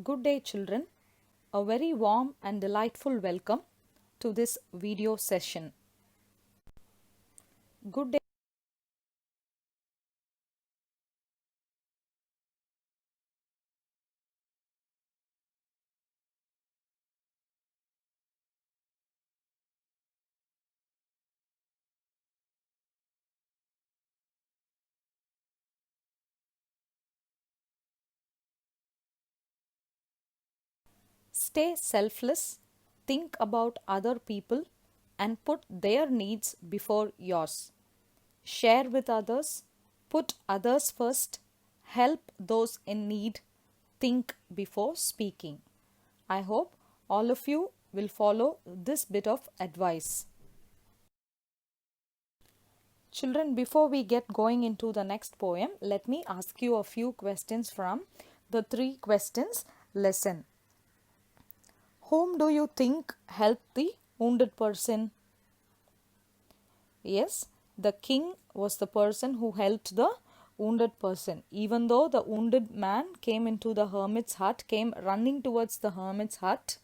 Good day, children. A very warm and delightful welcome to this video session. Good day. Stay selfless, think about other people, and put their needs before yours. Share with others, put others first, help those in need, think before speaking. I hope all of you will follow this bit of advice. Children, before we get going into the next poem, let me ask you a few questions from the 3 questions lesson. Whom do you think helped the wounded person? Yes, the king was the person who helped the wounded person. Even though the wounded man came into the hermit's hut, came running towards the hermit's hut,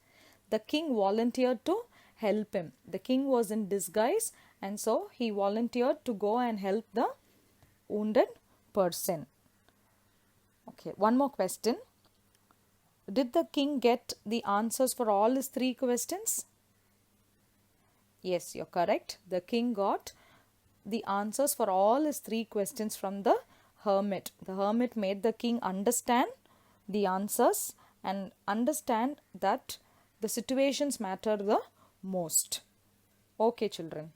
the king volunteered to help him. The king was in disguise, and so he volunteered to go and help the wounded person. Okay, one more question. Did the king get the answers for all his 3 questions? Yes, you're correct. The king got the answers for all his 3 questions from the hermit. The hermit made the king understand the answers and understand that the situations matter the most. Okay, children.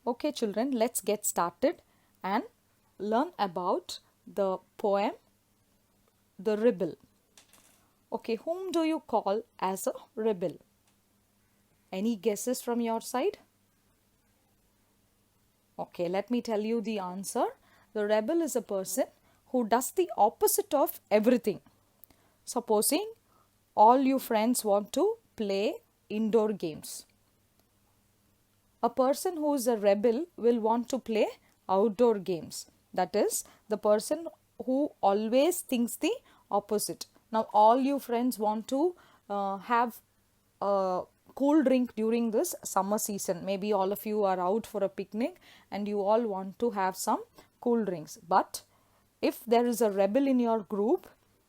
Okay, children, let's get started and learn about the poem The Rebel. Okay, whom do you call as a rebel? Any guesses from your side? Okay, let me tell you the answer. The rebel is a person who does the opposite of everything. Supposing all you friends want to play indoor games. A person who is a rebel will want to play outdoor games. That is, the person who always thinks the opposite. Now, all you friends want to have a cool drink during this summer season. Maybe all of you are out for a picnic and you all want to have some cool drinks. But if there is a rebel in your group,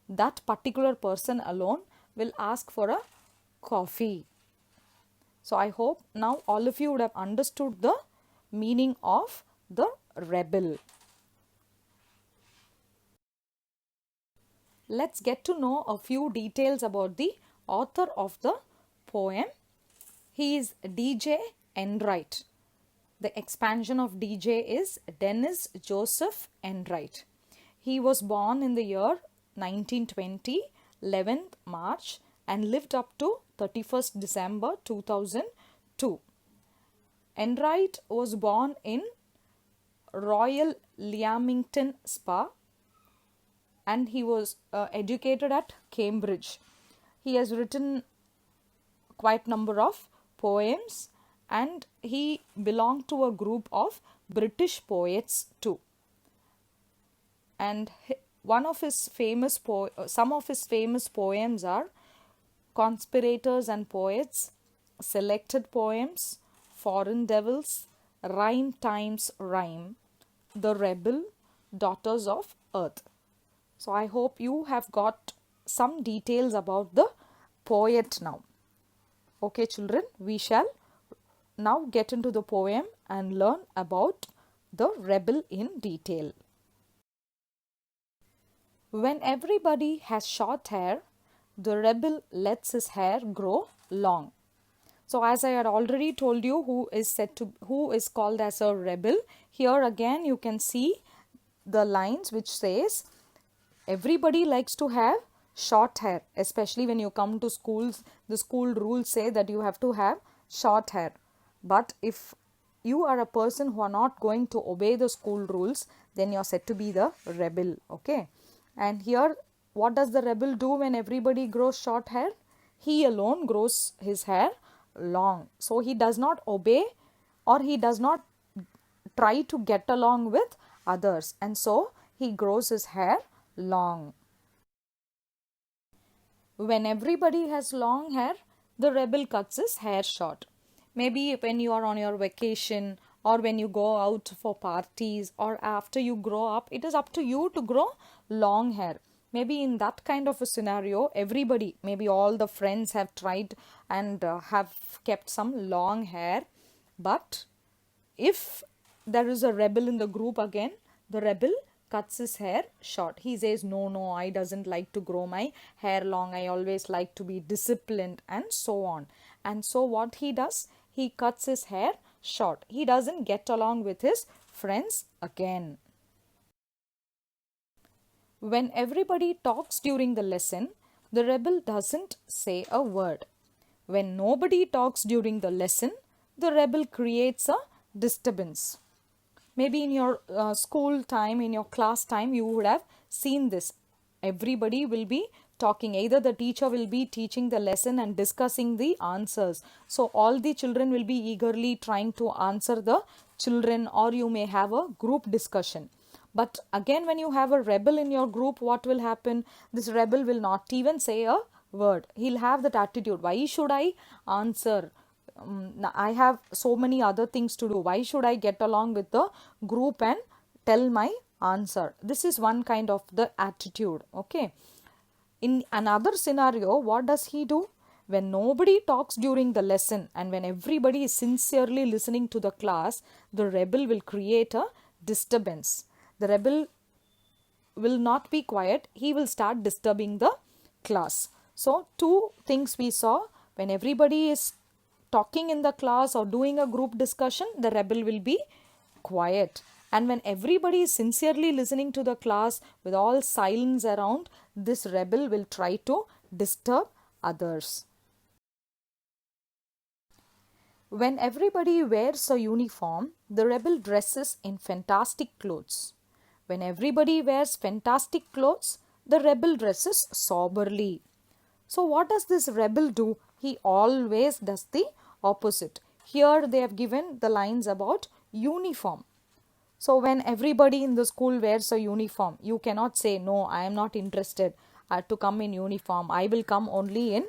that particular person alone will ask for a coffee. So I hope now all of you would have understood the meaning of the rebel. Let's get to know a few details about the author of the poem. He is D.J. Enright. The expansion of D.J. is Dennis Joseph Enright. He was born in the year 1920, 11th March, and lived up to 31st December 2002. Enright was born in Royal Leamington Spa, and he was educated at Cambridge. He has written quite number of poems and he belonged to a group of British poets too. And some of his famous poems are Conspirators and Poets, Selected Poems, Foreign Devils, Rhyme Times Rhyme, The Rebel, Daughters of Earth. So I hope you have got some details about the poet now. Okay, children, we shall now get into the poem and learn about the rebel in detail. When everybody has short hair, the rebel lets his hair grow long. So as I had already told you who is called as a rebel, here again you can see the lines which says everybody likes to have short hair, especially when you come to schools. The school rules say that you have to have short hair. But if you are a person who are not going to obey the school rules, then you are said to be the rebel. Okay. And here, what does the rebel do when everybody grows short hair? He alone grows his hair long. So he does not obey or he does not try to get along with others. And so he grows his hair long. When everybody has long hair, the rebel cuts his hair short. Maybe when you are on your vacation or when you go out for parties or after you grow up, it is up to you to grow long hair. Maybe in that kind of a scenario, everybody, maybe all the friends have tried and have kept some long hair. But if there is a rebel in the group again, the rebel cuts his hair short. He says, no, I doesn't like to grow my hair long. I always like to be disciplined and so on. And so what he does, he cuts his hair short. He doesn't get along with his friends again. When everybody talks during the lesson, the rebel doesn't say a word. When nobody talks during the lesson, the rebel creates a disturbance. Maybe in your school time, in your class time, you would have seen this. Everybody will be talking. Either the teacher will be teaching the lesson and discussing the answers. So all the children will be eagerly trying to answer the children, or you may have a group discussion. But again, when you have a rebel in your group, what will happen? This rebel will not even say a word. He'll have that attitude. Why should I answer? I have so many other things to do. Why should I get along with the group and tell my answer? This is one kind of the attitude. Okay. In another scenario, what does he do? When nobody talks during the lesson and when everybody is sincerely listening to the class, the rebel will create a disturbance. The rebel will not be quiet. He will start disturbing the class. So, two things we saw. When everybody is talking in the class or doing a group discussion, the rebel will be quiet. And when everybody is sincerely listening to the class with all silence around, this rebel will try to disturb others. When everybody wears a uniform, the rebel dresses in fantastic clothes. When everybody wears fantastic clothes, the rebel dresses soberly. So what does this rebel do? He always does the opposite. Here they have given the lines about uniform. So when everybody in the school wears a uniform, you cannot say, no, I am not interested to come in uniform. I will come only in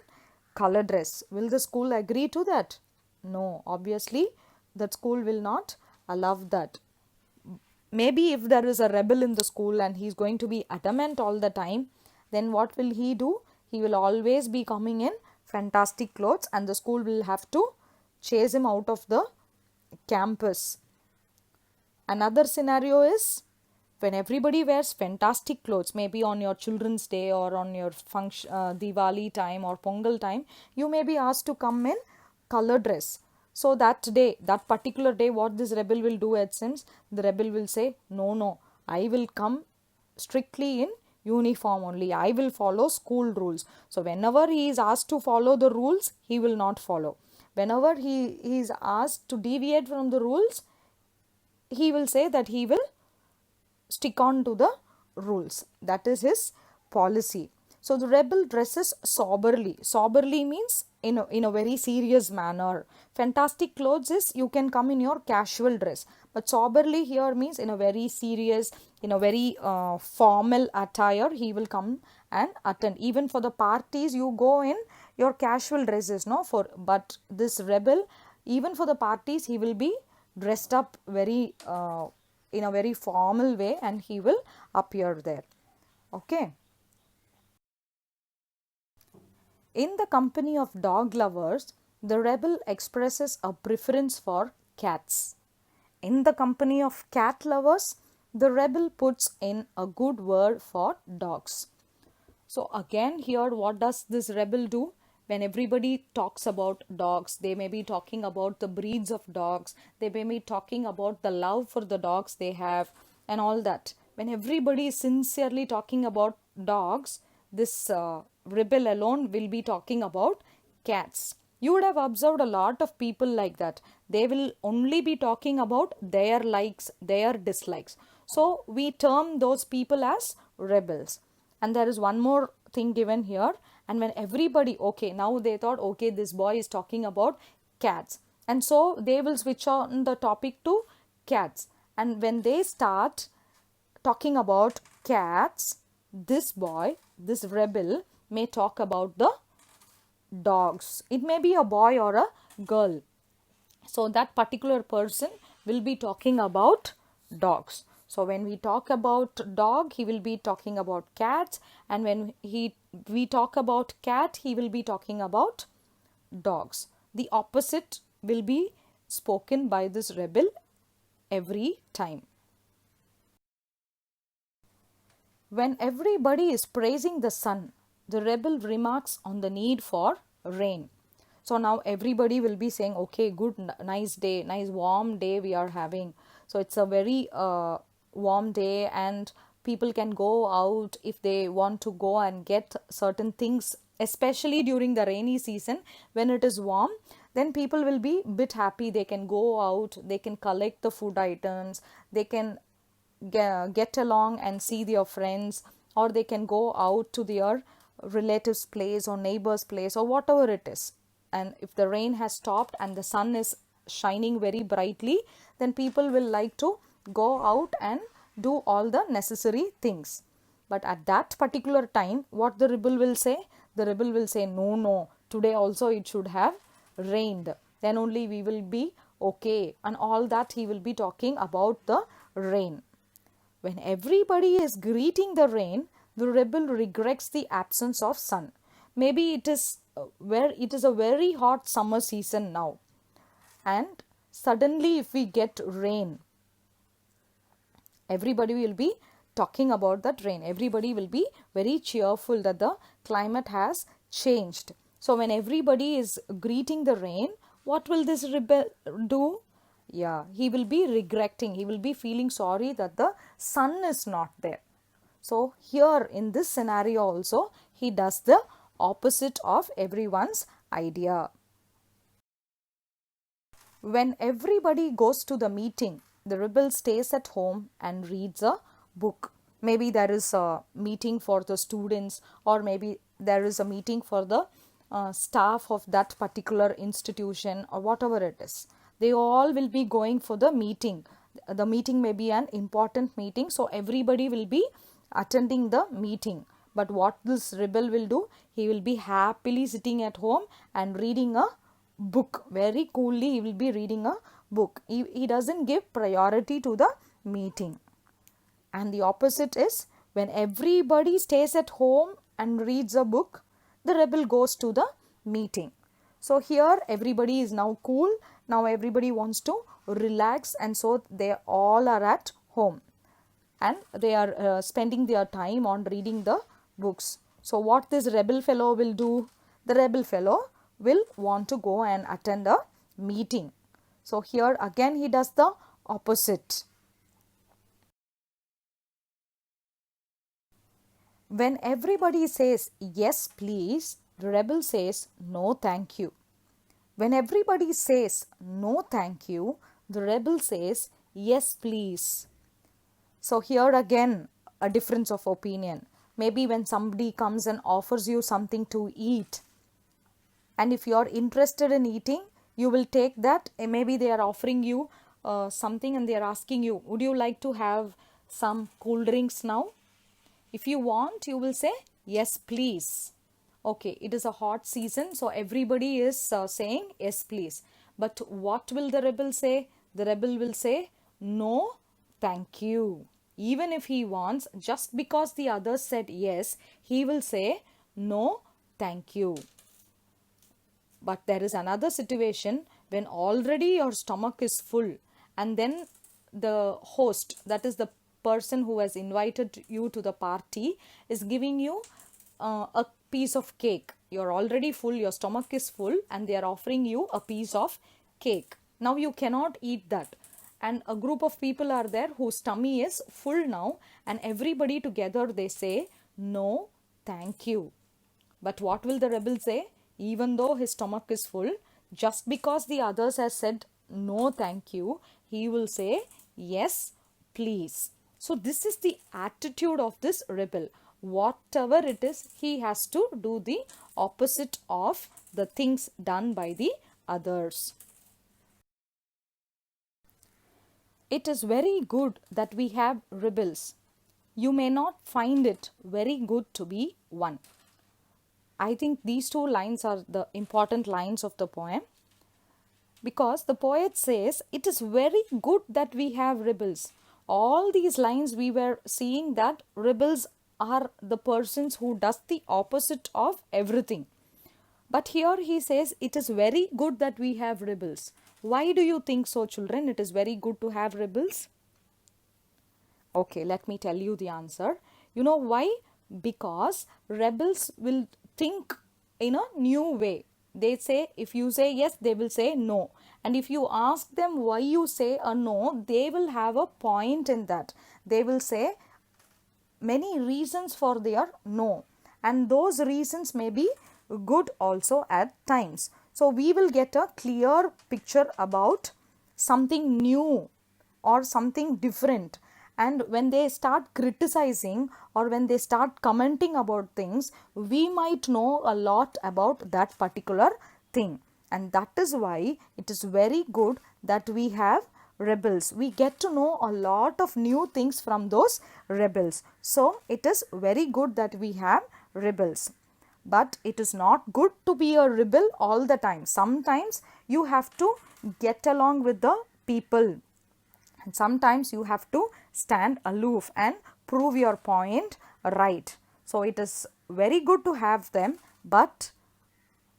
color dress. Will the school agree to that? No, obviously that school will not allow that. Maybe if there is a rebel in the school and he is going to be adamant all the time, then what will he do? He will always be coming in fantastic clothes and the school will have to chase him out of the campus. Another scenario is when everybody wears fantastic clothes, maybe on your children's day or on your function, Diwali time or Pongal time, you may be asked to come in color dress. So that day, that particular day, what this rebel will do, it seems, the rebel will say, no, I will come strictly in uniform only. I will follow school rules. So whenever he is asked to follow the rules, he will not follow. Whenever he is asked to deviate from the rules, he will say that he will stick on to the rules. That is his policy. So the rebel dresses soberly. Soberly means in a very serious manner. Fantastic clothes is you can come in your casual dress. But soberly here means in a very serious, in a very formal attire, he will come and attend. Even for the parties, you go in your casual dresses, no? But this rebel, even for the parties, he will be dressed up very in a very formal way and he will appear there. Okay. In the company of dog lovers, the rebel expresses a preference for cats. In the company of cat lovers, the rebel puts in a good word for dogs. So again here, what does this rebel do? When everybody talks about dogs, they may be talking about the breeds of dogs, they may be talking about the love for the dogs they have and all that. When everybody is sincerely talking about dogs, this rebel alone will be talking about cats. You would have observed a lot of people like that. They will only be talking about their likes, their dislikes. So we term those people as rebels. And there is one more thing given here. And when everybody, okay, now they thought, okay, this boy is talking about cats. And so they will switch on the topic to cats. And when they start talking about cats, this boy, this rebel, may talk about the dogs. It may be a boy or a girl. So that particular person will be talking about dogs. So when we talk about dog, he will be talking about cats, and when we talk about cat, he will be talking about dogs. The opposite will be spoken by this rebel every time. When everybody is praising the sun, the rebel remarks on the need for rain. So now everybody will be saying, okay, good, nice day, nice warm day we are having. So it's a very warm day, and people can go out if they want to go and get certain things, especially during the rainy season when it is warm. Then people will be bit happy. They can go out, they can collect the food items, they can get along and see their friends, or they can go out to their relatives' place or neighbor's place or whatever it is. And if the rain has stopped and the sun is shining very brightly, then people will like to go out and do all the necessary things. But at that particular time, what the rebel will say? The rebel will say, no, today also it should have rained. Then only we will be okay. And all that he will be talking about the rain. When everybody is greeting the rain, the rebel regrets the absence of sun. Maybe it is a very hot summer season now, and suddenly if we get rain, everybody will be talking about that rain. Everybody will be very cheerful that the climate has changed. So when everybody is greeting the rain, what will this rebel do? Yeah, he will be regretting. He will be feeling sorry that the sun is not there. So here in this scenario also, he does the opposite of everyone's idea. When everybody goes to the meeting, the rebel stays at home and reads a book. Maybe there is a meeting for the students, or maybe there is a meeting for the staff of that particular institution, or whatever it is. They all will be going for the meeting. The meeting may be an important meeting, so everybody will be attending the meeting. But what this rebel will do? He will be happily sitting at home and reading a book. Very coolly he will be reading a book. He doesn't give priority to the meeting. And the opposite is, when everybody stays at home and reads a book, the rebel goes to the meeting. So here everybody is now cool. Now everybody wants to relax, and so they all are at home and they are spending their time on reading the books. So what this rebel fellow will do? The rebel fellow will want to go and attend a meeting. So here again he does the opposite. When everybody says yes please, the rebel says no thank you. When everybody says no thank you, the rebel says yes please. So here again a difference of opinion. Maybe when somebody comes and offers you something to eat, and if you are interested in eating, you will take that. Maybe they are offering you something and they are asking you, would you like to have some cool drinks now? If you want, you will say yes please. Okay, it is a hot season, so everybody is saying yes please. But what will the rebel say? The rebel will say no thank you. Even if he wants, just because the others said yes, he will say no thank you. But there is another situation when already your stomach is full, and then the host, that is the person who has invited you to the party, is giving you a piece of cake. You're already full, your stomach is full, and they are offering you a piece of cake. Now you cannot eat that. And a group of people are there whose tummy is full now, and everybody together they say no thank you. But what will the rebel say? Even though his stomach is full, just because the others have said no thank you, he will say yes please. So this is the attitude of this rebel. Whatever it is, he has to do the opposite of the things done by the others. It is very good that we have rebels. You may not find it very good to be one. I think these two lines are the important lines of the poem, because the poet says it is very good that we have rebels. All these lines we were seeing that rebels are the persons who does the opposite of everything. But here he says it is very good that we have rebels. Why do you think so, children? It is very good to have rebels? Okay, let me tell you the answer. You know why? Because rebels will think in a new way. They say, if you say yes, they will say no. And if you ask them why you say a no, they will have a point in that. They will say many reasons for their no. And those reasons may be good also at times. So we will get a clear picture about something new or something different. And when they start criticizing or when they start commenting about things, we might know a lot about that particular thing. And that is why it is very good that we have rebels. We get to know a lot of new things from those rebels. So it is very good that we have rebels. But it is not good to be a rebel all the time. Sometimes you have to get along with the people. And sometimes you have to stand aloof and prove your point right. So it is very good to have them, but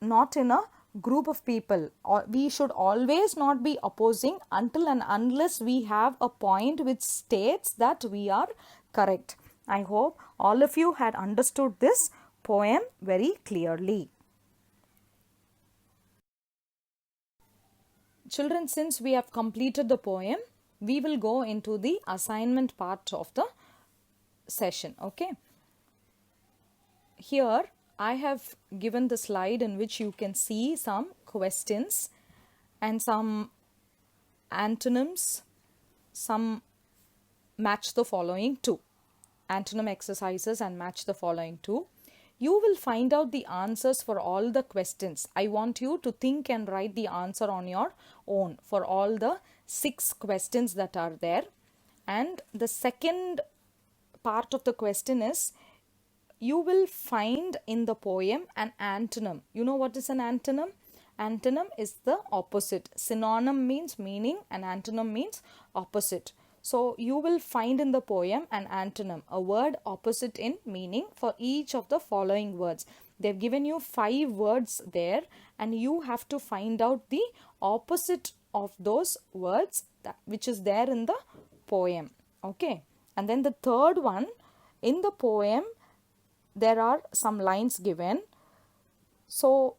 not in a group of people. Or we should always not be opposing until and unless we have a point which states that we are correct. I hope all of you had understood this poem very clearly. Children, since we have completed the poem, we will go into the assignment part of the session. Okay. Here I have given the slide in which you can see some questions and some antonyms, some match the following two. Antonym exercises and match the following two. You will find out the answers for all the questions. I want you to think and write the answer on your own for all the 6 questions that are there. And the second part of the question is, you will find in the poem an antonym. You know what is an antonym? Antonym is the opposite. Synonym means meaning and antonym means opposite. So you will find in the poem an antonym, a word opposite in meaning for each of the following words. They've given you 5 words there and you have to find out the opposite of those words which is there in the poem. Okay. And then the third one, in the poem there are some lines given. So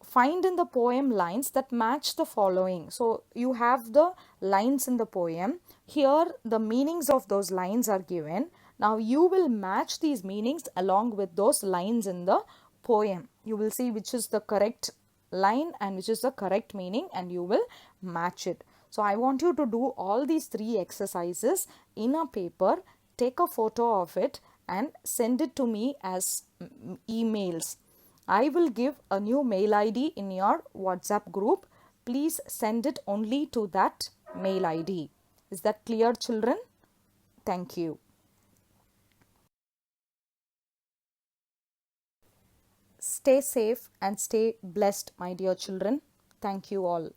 find in the poem lines that match the following. So you have the lines in the poem. Here the meanings of those lines are given. Now you will match these meanings along with those lines in the poem. You will see which is the correct line and which is the correct meaning and you will match it. So I want you to do all these 3 exercises in a paper, take a photo of it and send it to me as emails. I will give a new mail ID in your WhatsApp group. Please send it only to that mail ID. Is that clear, children? Thank you. Stay safe and stay blessed, my dear children. Thank you all.